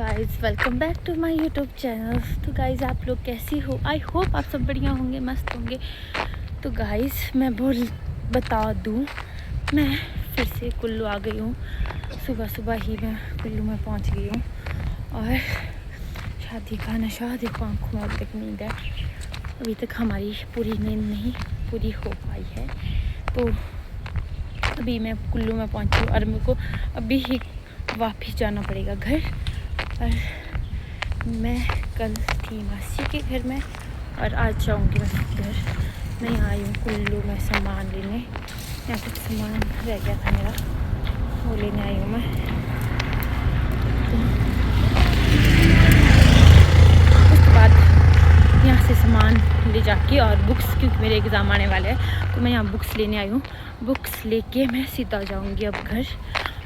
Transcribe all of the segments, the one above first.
Guys welcome back to my YouTube channel. तो guys आप लोग कैसी हो? आई होप आप सब बढ़िया होंगे, मस्त होंगे। तो गाइज़ मैं बता दूँ, मैं फिर से कुल्लू आ गई हूँ। सुबह सुबह ही मैं कुल्लू में पहुँच गई हूँ और शादी का नशा देखो, आँखों में अभी तक नींद है। अभी तक हमारी पूरी नींद नहीं पूरी हो पाई है। तो अभी मैं कुल्लू में पहुँची हूँ और मेरे को अभी ही वापस जाना पड़ेगा घर। और मैं कल थी मासी के घर में और आज जाऊंगी मैं घर। मैं आई हूँ कुल्लू में सामान लेने। यहाँ कुछ सामान रह गया था मेरा, वो लेने आई हूँ मैं। उसके बाद यहाँ से सामान ले जाके और बुक्स, क्योंकि मेरे एग्ज़ाम आने वाले हैं तो मैं यहाँ बुक्स लेने आई हूँ। बुक्स लेके मैं सीधा जाऊँगी अब घर।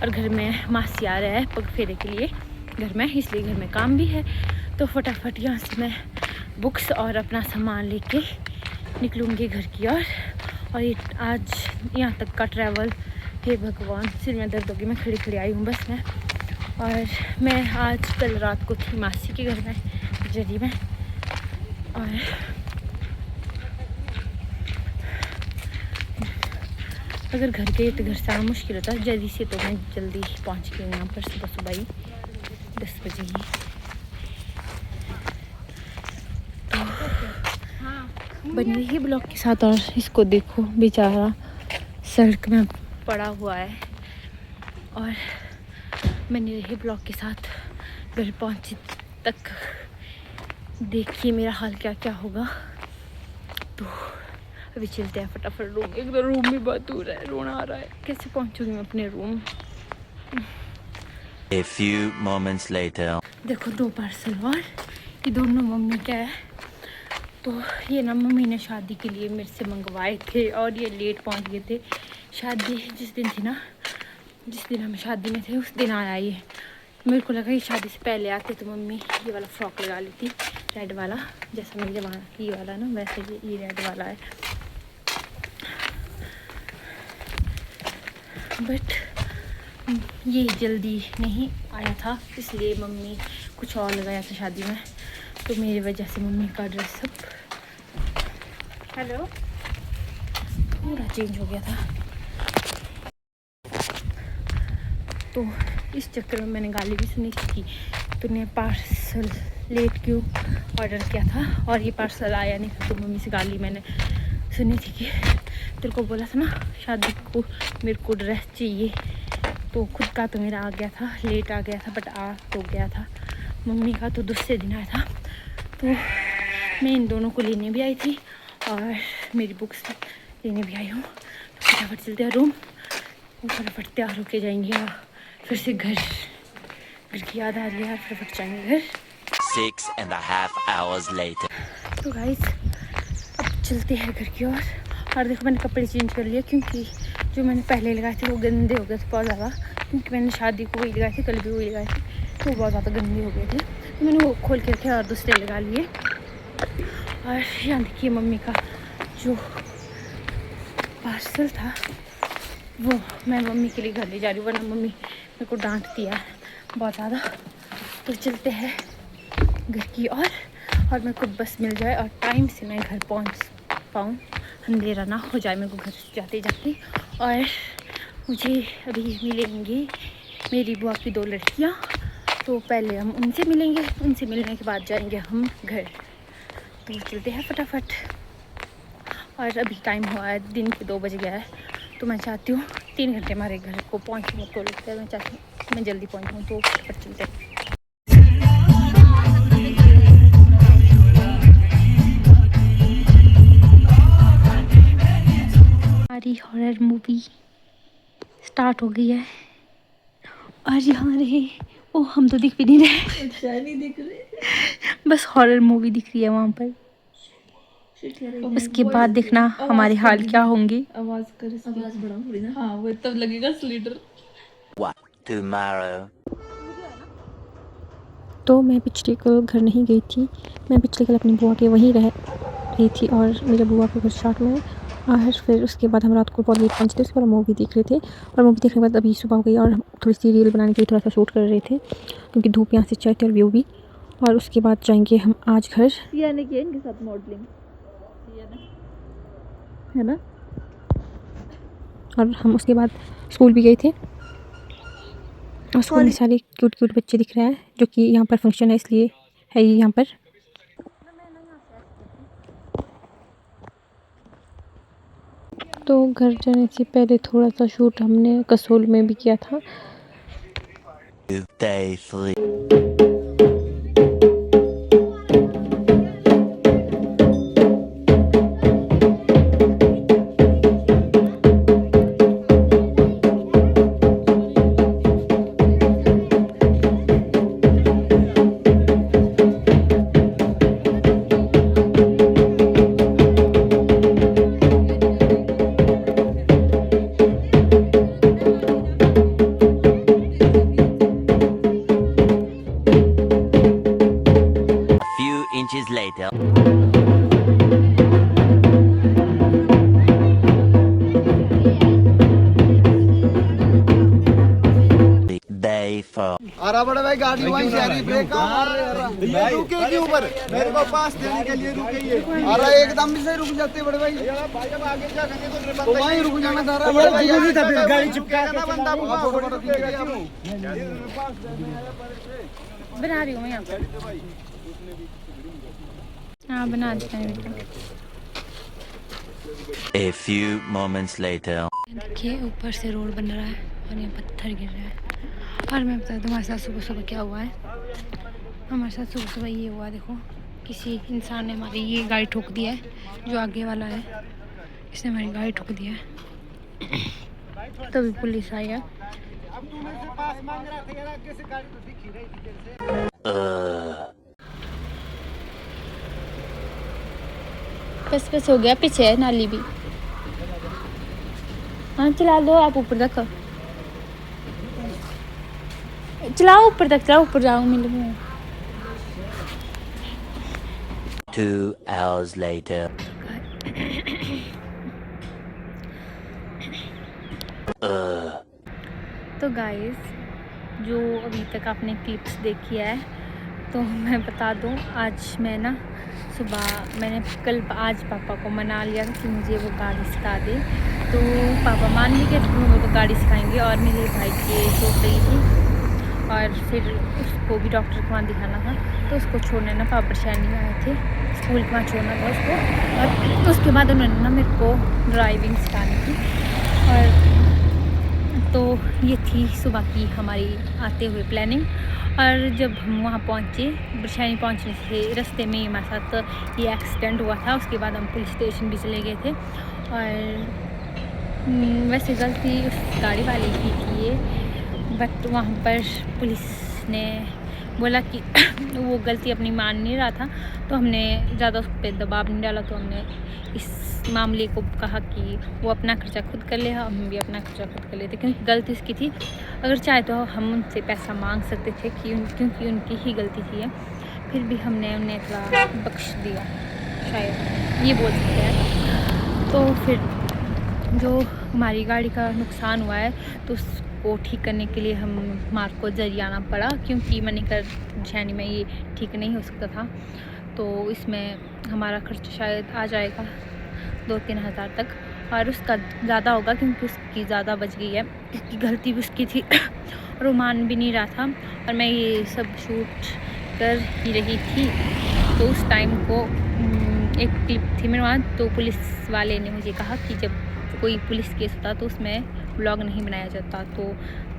और घर में मासी आ रहा है पग फेरे के लिए घर में, इसलिए घर में काम भी है। तो फटाफट यहाँ से मैं बुक्स और अपना सामान लेके निकलूँगी घर की ओर। और ये आज यहाँ तक का ट्रैवल, हे भगवान, सिर में दर्द होगी। मैं खड़ी खड़ी आई हूँ बस में। और मैं आज कल रात को थी मासी के घर में जरी में। और अगर घर गए तो घर से आना मुश्किल होता है जल्दी से, तो मैं जल्दी पहुँच गई यहाँ पर सुबह सुबह ही 10 बजे ही। तो बनी रही ब्लॉग के साथ। और इसको देखो, बेचारा सड़क में पड़ा हुआ है। और बनी रही ब्लॉग के साथ। घर पहुँचे तक देखिए मेरा हाल क्या क्या होगा। तो अभी चलते हैं फटाफट रूम। एक तो रूम भी बहुत दूर है, रोना आ रहा है। कैसे पहुंचूंगी मैं अपने room? A few moments later. देखो 2 पार्सल और ये दोनों मम्मी का है। तो ये ना मम्मी ने शादी के लिए मेरे से मंगवाए थे और ये लेट पहुंच गए थे। शादी जिस दिन थी ना, जिस दिन हम शादी में थे उस दिन आया ये। मेरे को लगा ये शादी से पहले आते तो मम्मी ये वाला फ्रॉक लगा लेती, रेड वाला, जैसा मेरे जमाना ये वाला ना, वैसे ये रेड वाला है। बट ये जल्दी नहीं आया था, इसलिए मम्मी कुछ और लगाया था शादी में। तो मेरी वजह से मम्मी का ड्रेस अब पूरा चेंज हो गया था। तो इस चक्कर में मैंने गाली भी सुनी थी कि तूने पार्सल लेट क्यों ऑर्डर किया था और ये पार्सल आया नहीं था। तो मम्मी से गाली मैंने सुनी थी कि तेरे को बोला था ना शादी को मेरे को ड्रेस चाहिए। तो खुद का तो मेरा आ गया था, लेट आ गया था, बट आ तो गया था। मम्मी का तो दूसरे दिन आया था। तो मैं इन दोनों को लेने भी आई थी और मेरी बुक्स लेने भी आई हूँ। तो फटाफट चलते हैं रूम, फटाफट तैयार होके जाएंगे और फिर से घर की याद आ रही है, फटाफट जाएंगे घर। 6.5 hours later. तो गाइस अब चलते हैं घर की ओर। और देखो मैंने कपड़े चेंज कर लिए, क्योंकि जो मैंने पहले लगाए थे वो गंदे हो गए थे बहुत ज़्यादा। क्योंकि मैंने शादी को वही लगाए थे, कल भी वही लगाए थे, तो वो बहुत ज़्यादा गंदे हो गए थे। तो मैंने वो खोल के रखे और दूसरे लगा लिए। और यहाँ देखिए मम्मी का जो पार्सल था वो मैं मम्मी के लिए घर ले जा रही हूँ, वरना मम्मी मेरे को डांटती है बहुत ज़्यादा। तो चलते हैं घर की और मेरे को बस मिल जाए और टाइम से मैं घर पहुँच पाऊँ, अंधेरा ना हो जाए मेरे को घर जाते जाते। और मुझे अभी मिलेंगी मेरी बुआ की 2 लड़कियाँ। तो पहले हम उनसे मिलेंगे, उनसे मिलने के बाद जाएंगे हम घर। तो चलते हैं फटाफट। और अभी टाइम हुआ है, दिन के 2 बज गया है। तो मैं चाहती हूँ 3 घंटे हमारे घर को पहुँचने को लगता है। मैं चाहती हूँ मैं जल्दी पहुँचूँ। तो फटाफट चलते हैं। हमारी हॉरर मूवी स्टार्ट हो गई है और यहाँ रहे ओ, हम तो दिख भी नहीं रहे। अच्छा नहीं दिख रहे, बस हॉरर मूवी दिख रही है वहाँ पर। उसके बाद देखना हमारे हाल क्या होंगे। आवाज बढ़ा थोड़ी ना। हाँ वो तब लगेगा स्लीटर। What? Tomorrow. तो मैं पिछले कल घर नहीं गई थी। मैं पिछले कल अपनी बुआ के वहीं रह रही थी और मेरे बुआ के घर स्टार्ट में। और फिर उसके बाद हम रात को बहुत लेट पहुँचे थे। उसके बाद मूवी देख रहे थे और मूवी देखने के बाद अभी सुबह हो गई और हम थोड़ी सी रील बनाने के लिए थोड़ा सा शूट कर रहे थे। क्योंकि धूप यहाँ से चढ़ती और व्यू भी। और उसके बाद जाएंगे हम आज घर। सिया ने किया इनके साथ मॉडलिंग, है ना। और हम उसके बाद स्कूल भी गए थे और स्कूल में सारे क्यूट क्यूट बच्चे दिख रहे हैं, जो कि यहाँ पर फंक्शन है इसलिए है ये यहाँ पर। तो घर जाने से पहले थोड़ा सा शूट हमने कसोल में भी किया था। Day 3. Few inches later. Day 4. अरे बड़े भाई गाड़ी वहीं से आ रही, ब्रेक ये रुकेगी ऊपर, मेरे को पास देने के लिए रुके ये। अरे एकदम भी सही रुक जाते बड़े भाई, तो वहीं रुक जाना था। अरे बड़े भाई गाड़ी चिपका के बंदा बना रही हूँ मैं यहाँ पर। हाँ बना देते हैं बेटा। A few moments later. देखिए ऊपर से रोड बन रहा है और यहाँ पत्थर गिर रहा है। और मैं बता दूँ हमारे साथ सुबह सुबह क्या हुआ है। हमारे साथ सुबह सुबह ये हुआ, देखो किसी इंसान ने हमारी ये गाड़ी ठोक दिया है, जो आगे वाला है इसने हमारी गाड़ी ठोक दिया है। तभी पुलिस आई है। बस हो गया, पीछे है नाली भी। हाँ चला दो आप ऊपर तक, चलाओ ऊपर तक, चलाओ ऊपर जाओ मिल। 2 hours later. तो गाइस जो अभी तक आपने क्लिप्स देखी है, तो मैं बता दूं आज मैं ना सुबह मैंने आज पापा को मना लिया था कि मुझे वो गाड़ी सिखा दे, तो पापा मान भी गए कि वो गाड़ी सिखाएंगे। और मेरे भाई की चोट लगी थी और फिर उसको भी डॉक्टर को वहाँ दिखाना था, तो उसको छोड़ने ना पापा शहर आए थे, स्कूल के वहाँ छोड़ना था उसको। और उसके बाद उन्होंने ना मेरे को ड्राइविंग सिखानी थी। और तो ये थी सुबह की हमारी आते हुए प्लानिंग। और जब हम वहाँ पहुँचे, बरशानी पहुँचने से रास्ते में हमारे साथ ये एक्सीडेंट हुआ था। उसके बाद हम पुलिस स्टेशन भी चले गए थे। और वैसे गलती उस गाड़ी वाले की थी ये, बट वहाँ पर पुलिस ने बोला कि वो गलती अपनी मान नहीं रहा था, तो हमने ज़्यादा उस पर दबाव नहीं डाला। तो हमने इस मामले को कहा कि वो अपना खर्चा खुद कर ले, हम भी अपना खर्चा खुद कर लेते, क्योंकि गलती उसकी थी। अगर चाहे तो हम उनसे पैसा मांग सकते थे क्योंकि उनकी ही गलती थी। फिर भी हमने उन्हें थोड़ा बख्श दिया, शायद ये बोल सकते हैं। तो फिर जो हमारी गाड़ी का नुकसान हुआ है, तो उसको ठीक करने के लिए हमारे को जरियाना पड़ा, क्योंकि मणिकर शैनी में ये ठीक नहीं हो सकता था। तो इसमें हमारा खर्च शायद आ जाएगा 2-3 हज़ार तक, और उसका ज़्यादा होगा क्योंकि उसकी ज़्यादा बच गई है, क्योंकि गलती भी उसकी थी और वो मान भी नहीं रहा था। और मैं ये सब शूट कर ही रही थी, तो उस टाइम को एक क्लिप थी मेरे वहाँ। तो पुलिस वाले ने मुझे कहा कि जब कोई पुलिस केस होता तो उसमें व्लॉग नहीं बनाया जाता। तो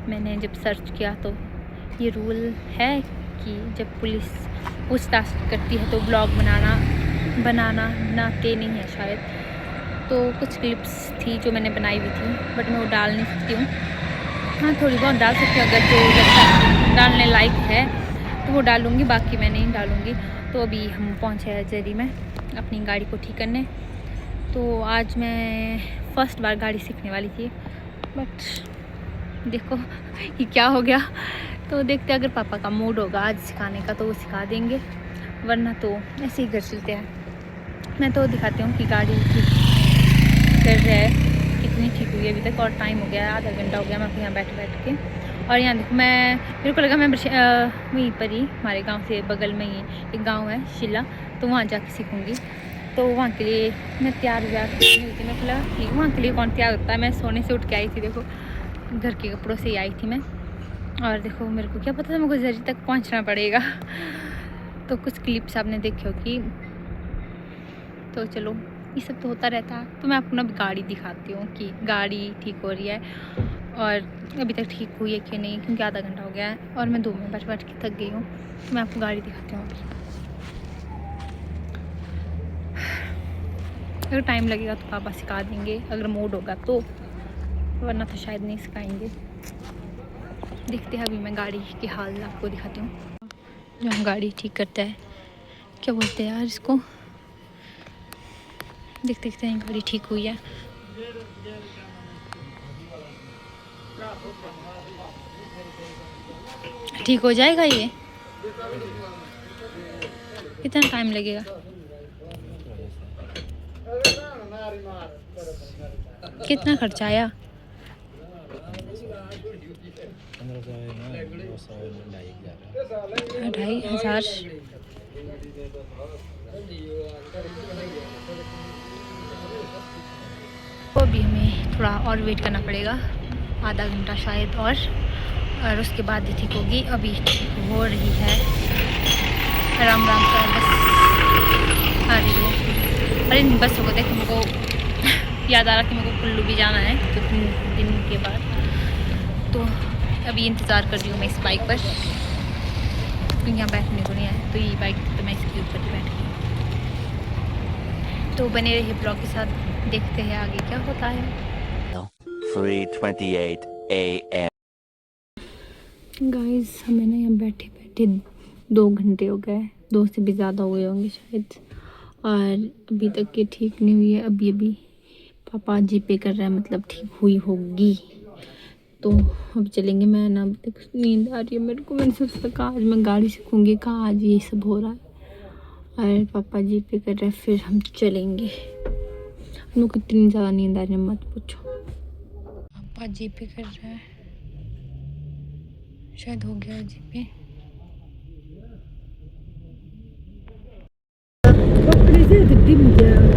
मैंने जब सर्च किया तो ये रूल है कि जब पुलिस पूछताछ करती है तो व्लॉग बनाते नहीं है शायद। तो कुछ क्लिप्स थी जो मैंने बनाई हुई थी, बट मैं वो डाल नहीं सकती हूँ। हाँ थोड़ी बहुत डाल सकती हूँ, अगर जो डालने लायक है तो वो डालूँगी, बाकी मैं नहीं डालूँगी। तो अभी हम पहुँचे हैं जरी में अपनी गाड़ी को ठीक करने। तो आज मैं फर्स्ट बार गाड़ी सीखने वाली थी, बट देखो ये क्या हो गया। तो देखते अगर पापा का मूड होगा आज सिखाने का तो वो सिखा देंगे, वरना तो ऐसे ही घर चलते हैं। मैं तो दिखाती हूँ कि गाड़ी ठीक कर रहा है, कितनी ठीक हुई है अभी तक। और टाइम हो गया है, आधा घंटा हो गया मैं यहाँ बैठ के। और यहाँ देखो मेरे को लगा मैं वहीं पर ही हमारे गांव से बगल में ही एक गांव है शिला, तो वहाँ जाके सीखूँगी। तो वहाँ के लिए मैं तैयार नहीं हुई थी। मैं बोला ठीक, वहाँ के लिए कौन तैयार होता है। मैं सोने से उठ के आई थी, देखो घर के कपड़ों से ही आई थी मैं। और देखो मेरे को क्या पता था मेरे को जरी तक पहुँचना पड़ेगा। तो कुछ क्लिप्स आपने देखे होगी। तो चलो ये सब तो होता रहता है। तो मैं आपको ना गाड़ी दिखाती हूँ कि गाड़ी ठीक हो रही है और अभी तक ठीक हुई है कि नहीं, क्योंकि आधा घंटा हो गया है और मैं 2 में बैठ के थक गई हूँ। तो मैं आपको गाड़ी दिखाती हूँ अभी। अगर टाइम लगेगा तो पापा सिखा देंगे, अगर मूड होगा तो, वरना तो शायद नहीं सिखाएंगे। देखते हैं, अभी मैं गाड़ी के हाल आपको दिखाती हूँ। जो हम गाड़ी ठीक करता है, क्या बोलते हैं यार इसको, देखते हैं गाड़ी ठीक हुई है। ठीक हो जाएगा ये, कितना टाइम लगेगा? कितना खर्चा आया? 2,500। तो अभी हमें थोड़ा और वेट करना पड़ेगा, आधा घंटा शायद, और उसके बाद ही ठीक होगी। अभी ठीक हो रही है, आराम से बस आ रही है। अरे बस को देख, मेरे को याद आ रहा कि मेरे को कुल्लू भी जाना है 2-3 दिन के बाद। तो अभी इंतज़ार कर रही हूँ मैं इस बाइक पर, क्योंकि यहाँ बैठने को नहीं आया। तो ये बाइक तो मैं इसके ऊपर ही बैठ गई। तो बने रहिए ब्लॉग के साथ, देखते हैं आगे क्या होता है। 3:28 a.m. गाइस हमें ना यहाँ बैठे बैठे 2 घंटे हो गए, 2 से भी ज़्यादा हुए होंगे शायद, और अभी तक ये ठीक नहीं हुई है। अभी पापा जीपे कर रहे हैं, मतलब ठीक हुई होगी। तो अब चलेंगे। मैं ना नींद आ रही है मेरे को। मैंने सोचा कहा आज मैं गाड़ी सीखूँगी, कहा आज ये सब हो रहा है, और पापा जीपे कर रहे हैं, फिर हम चलेंगे। मेरे को इतनी ज़्यादा नींद आ रही है मत पूछो। पापा जीपे कर रहे हैं, शायद हो गया जीपे। कपड़े से दिखती मुझे